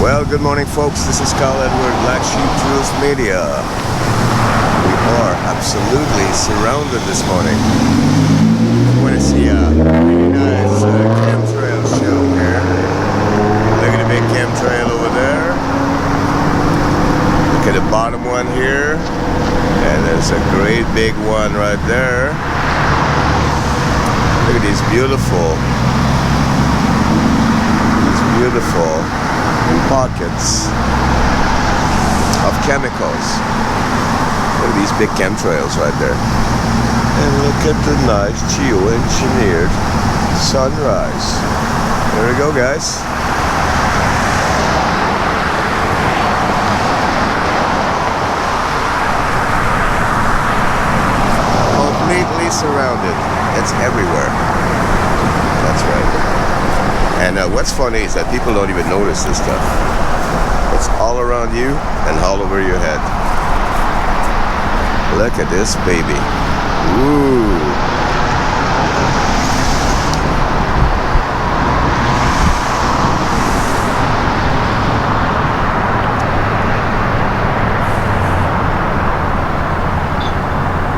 Well, good morning, folks. This is Carl Edward, Black Sheep Truth Media. We are absolutely surrounded this morning. I want to see a really nice chemtrail show here. Look at the big chemtrail over there. Look at the bottom one here. And there's a great big one right there. Look at these beautiful pockets of chemicals. Look at these big chemtrails right there. And look at the nice geo-engineered sunrise. There we go, guys. Completely surrounded. It's everywhere. That's right. And what's funny is that people don't even notice this stuff. It's all around you and all over your head. Look at this baby. Ooh.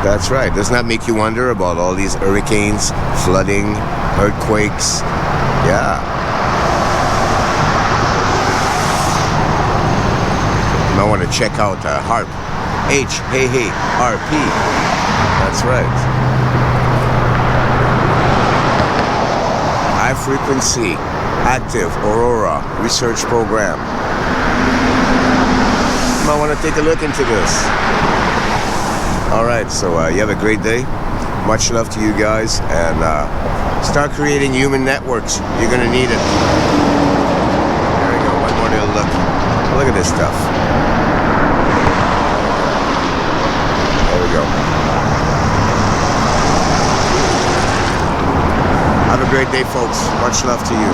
That's right. Doesn't that make you wonder about all these hurricanes, flooding, earthquakes? Yeah. You might want to check out HARP. HARP. That's right. High Frequency Active Aurora Research Program. You might want to take a look into this. Alright, so you have a great day. Much love to you guys, and start creating human networks. You're gonna need it. There we go. One more little look. Look at this stuff. There we go. Have a great day, folks. Much love to you.